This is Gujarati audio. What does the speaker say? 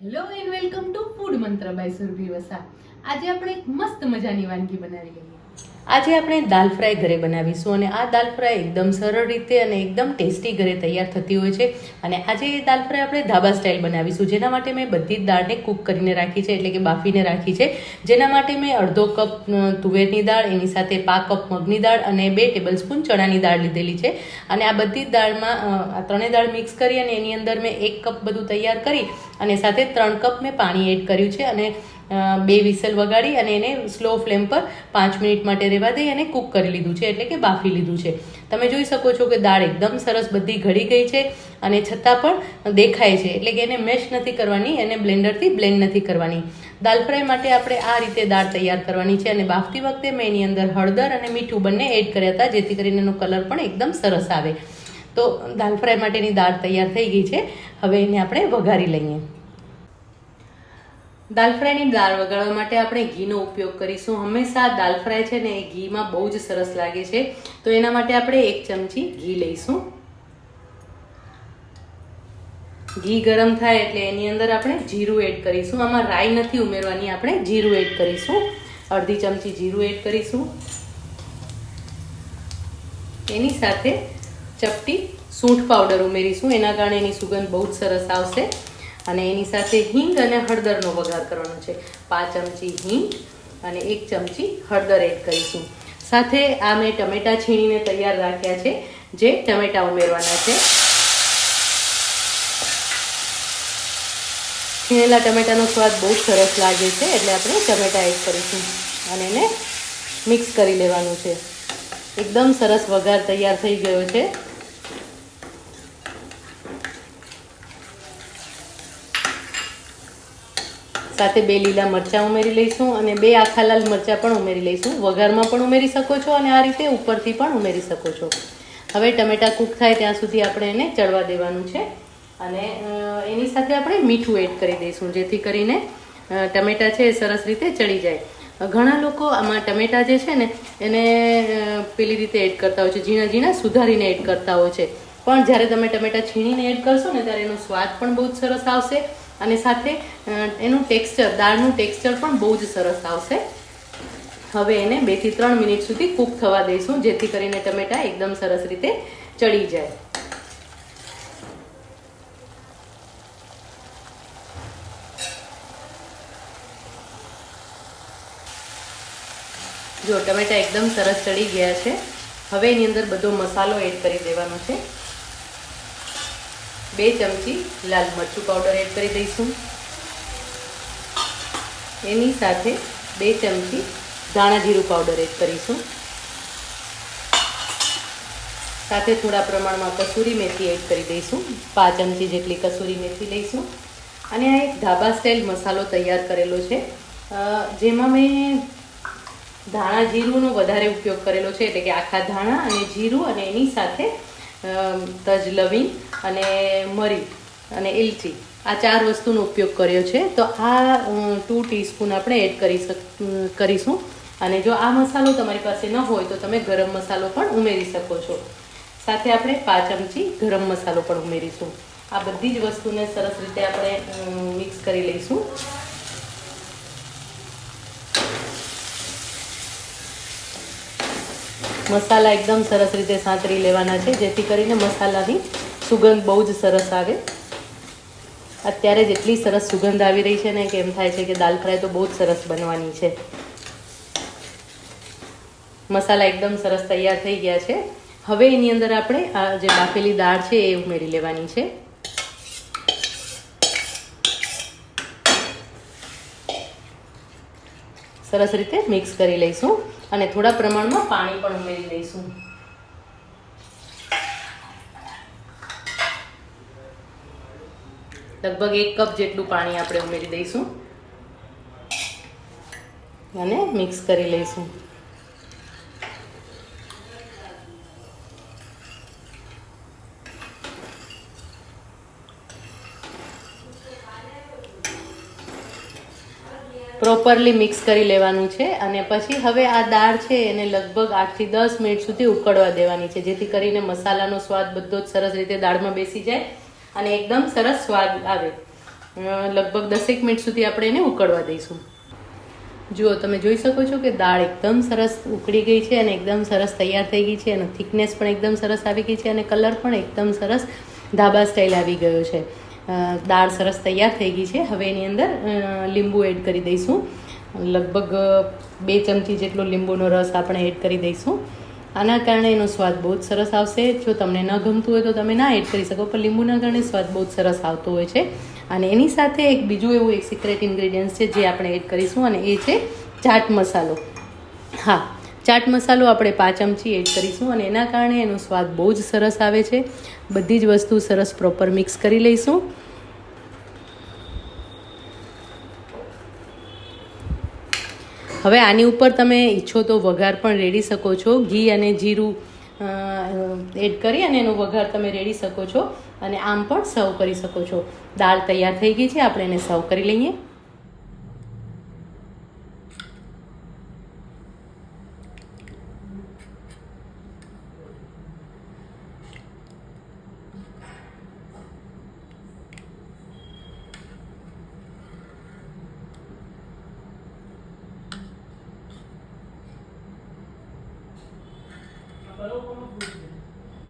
Hello and welcome to food મંત્ર બાય સુરભી વસા. આજે આપણે એક મસ્ત મજાની વાનગી બનાવી લઈએ. આજે આપણે દાલ ફ્રાય ઘરે બનાવીશું અને આ દાલ ફ્રાય એકદમ સરળ રીતે અને એકદમ ટેસ્ટી ઘરે તૈયાર થતી હોય છે. અને આજે એ દાલ ફ્રાય આપણે ધાબા સ્ટાઇલ બનાવીશું, જેના માટે મેં બધી જ દાળને કૂક કરીને રાખી છે, એટલે કે બાફીને રાખી છે. જેના માટે મેં અડધો કપ તુવેરની દાળ, એની સાથે પા કપ મગની દાળ અને 2 ટેબલસ્પૂન ચણાની દાળ લીધેલી છે. અને આ બધી જ દાળમાં આ ત્રણેય દાળ મિક્સ કરી અને એની અંદર મેં 1 કપ બધું તૈયાર કરી અને સાથે 3 કપ મેં પાણી એડ કર્યું છે અને 2 વિસલ વગાડી અને એને સ્લો ફ્લેમ પર 5 મિનિટ માટે રહેવા દઈ અને કૂક કરી લીધું છે, એટલે કે બાફી લીધું છે. તમે જોઈ શકો છો કે દાળ એકદમ સરસ બધી ઘડી ગઈ છે અને છતાં પણ દેખાય છે, એટલે કે એને મેશ નથી કરવાની, એને બ્લેન્ડરથી બ્લેન્ડ નથી કરવાની. દાલ ફ્રાય માટે આપણે આ રીતે દાળ તૈયાર કરવાની છે અને બાફતી વખતે મેં એની અંદર હળદર અને મીઠું બંને એડ કર્યા હતા, જેથી કરીને એનો કલર પણ એકદમ સરસ આવે. તો દાલ ફ્રાય માટેની દાળ તૈયાર થઈ ગઈ છે. હવે એને આપણે વઘારી લઈએ. દાલ ફ્રાયની દાળ વઘારવા માટે આપણે ઘીનો ઉપયોગ કરીશું. હંમેશા દાલ ફ્રાય છે ને એ ઘીમાં બહુ જ સરસ લાગે છે. તો એના માટે આપણે 1 ચમચી ઘી લઈશું. ઘી ગરમ થાય એટલે એની અંદર આપણે જીરું એડ કરીશું. આમાં રાઈ નથી ઉમેરવાની, આપણે જીરું એડ કરીશું. અડધી ચમચી જીરું એડ કરીશું. એની સાથે ચપટી સૂંઠ પાવડર ઉમેરીશું, એના કારણે એની સુગંધ બહુ જ સરસ આવશે. અને એની સાથે હિંગ અને હળદરનો વઘાર કરવાનો છે. 5 ચમચી હિંગ અને 1 ચમચી હળદર એડ કરીશું. સાથે આ મેં ટમેટાં છીણીને તૈયાર રાખ્યા છે, જે ટમેટાં ઉમેરવાના છે. છીણેલા ટમેટાનો સ્વાદ બહુ સરસ લાગે છે, એટલે આપણે ટમેટાં એડ કરીશું અને એને મિક્સ કરી લેવાનું છે. એકદમ સરસ વઘાર તૈયાર થઈ ગયો છે. સાથે 2 લીલા મરચાં ઉમેરી લઈશું અને 2 આખા લાલ મરચાં પણ ઉમેરી લઈશું. વઘારમાં પણ ઉમેરી શકો છો અને આ રીતે ઉપરથી પણ ઉમેરી શકો છો. હવે ટમેટાં કૂક થાય ત્યાં સુધી આપણે એને ચડવા દેવાનું છે અને એની સાથે આપણે મીઠું એડ કરી દઈશું, જેથી કરીને ટમેટાં છે એ સરસ રીતે ચડી જાય. ઘણા લોકો આમાં ટમેટાં જે છે ને એને પેલી રીતે એડ કરતા હોય છે, ઝીણા ઝીણા સુધારીને એડ કરતા હોય છે. પણ જ્યારે તમે ટમેટાં છીણીને એડ કરશો ને ત્યારે એનો સ્વાદ પણ બહુ જ સરસ આવશે અને સાથે એનું ટેક્સચર, દાળનું ટેક્સચર પણ બહુ જ સરસ આવશે. હવે એને 2 થી 3 મિનિટ સુધી કૂક થવા દઈશું, જેથી કરીને ટમેટાં એકદમ સરસ રીતે ચડી જાય. જો ટમેટાં એકદમ સરસ ચડી ગયા છે. હવે એની અંદર બધો મસાલો એડ કરી દેવાનો છે. 2 ચમચી લાલ મરચું પાવડર એડ કરી દઈશું. એની સાથે 2 ચમચી ધાણા જીરું પાવડર એડ કરીશું. સાથે થોડા પ્રમાણમાં કસૂરી મેથી એડ કરી દઈશું. 5 ચમચી જેટલી કસૂરી મેથી લઈશું. અને આ એક ધાબા સ્ટાઇલ મસાલો તૈયાર કરેલો છે, જેમાં મેં ધાણા જીરુંનો વધારે ઉપયોગ કરેલો છે, એટલે કે આખા ધાણા અને જીરું અને એની સાથે તજ લવિંગ અને મરી અને એલચી, આ 4 વસ્તુનો ઉપયોગ કર્યો છે. તો આ 2 ટીસ્પૂન આપણે એડ કરીશું. અને જો આ મસાલો તમારી પાસે ન હોય તો તમે ગરમ મસાલો પણ ઉમેરી શકો છો. સાથે આપણે 5 ચમચી ગરમ મસાલો પણ ઉમેરીશું. આ બધી જ વસ્તુને સરસ રીતે આપણે મિક્સ કરી લઈશું. મસાલા એકદમ સરસ રીતે સાંતળી લેવાના છે, જેથી કરીને મસાલાની સુગંધ બહુ જ સરસ આવે. અત્યારે જેટલી સરસ સુગંધ આવી રહી છે ને કે એમ થાય છે કે દાલ ફ્રાય તો બહુ જ સરસ બનવાની છે. મસાલા એકદમ સરસ તૈયાર થઈ ગયા છે. હવે એની અંદર આપણે આ જે બાફેલી દાળ છે એ ઉમેરી લેવાની છે. સરસ રીતે મિક્સ કરી લઈશું અને થોડા પ્રમાણમાં પાણી પણ ઉમેરી દઈશું. લગભગ 1 કપ જેટલું પાણી આપણે ઉમેરી દઈશું અને મિક્સ કરી લઈશું. પ્રોપરલી મિક્સ કરી લેવાનું છે અને પછી હવે આ દાળ છે એને લગભગ 8 થી 10 મિનિટ સુધી ઉકળવા દેવાની છે, જેથી કરીને મસાલાનો સ્વાદ બધો જ સરસ રીતે દાળમાં બેસી જાય અને એકદમ સરસ સ્વાદ આવે. લગભગ 10 મિનિટ સુધી આપણે એને ઉકળવા દઈશું. જુઓ, તમે જોઈ શકો છો કે દાળ એકદમ સરસ ઉકળી ગઈ છે અને એકદમ સરસ તૈયાર થઈ ગઈ છે. એનો થિકનેસ પણ એકદમ સરસ આવી ગઈ છે અને કલર પણ એકદમ સરસ ધાબા સ્ટાઇલ આવી ગયો છે. દાળ સરસ તૈયાર થઈ ગઈ છે. હવે એની અંદર લીંબુ એડ કરી દઈશું. લગભગ 2 ચમચી જેટલો લીંબુનો રસ આપણે એડ કરી દઈશું. આના કારણે એનો સ્વાદ બહુ જ સરસ આવશે. જો તમને ન ગમતું હોય તો તમે ના એડ કરી શકો, પણ લીંબુના કારણે સ્વાદ બહુ જ સરસ આવતો હોય છે. અને એની સાથે એક બીજું એવું એક સિક્રેટ ઇન્ગ્રેડિયન્ટ છે જે આપણે એડ કરીશું, અને એ છે ચાટ મસાલો. હા, ચાટ મસાલો આપણે 5 ચમચી એડ કરીશું અને એના કારણે એનો સ્વાદ બહુ જ સરસ આવે છે. બધી જ વસ્તુ સરસ પ્રોપર મિક્સ કરી લઈશું. હવે આની ઉપર તમે ઈચ્છો તો વઘાર પણ રેડી શકો છો. ઘી અને જીરું એડ કરી અને એનો વઘાર તમે રેડી શકો છો અને આમ પણ સર્વ કરી શકો છો. દાળ તૈયાર થઈ ગઈ છે, આપણે એને સર્વ કરી લઈએ.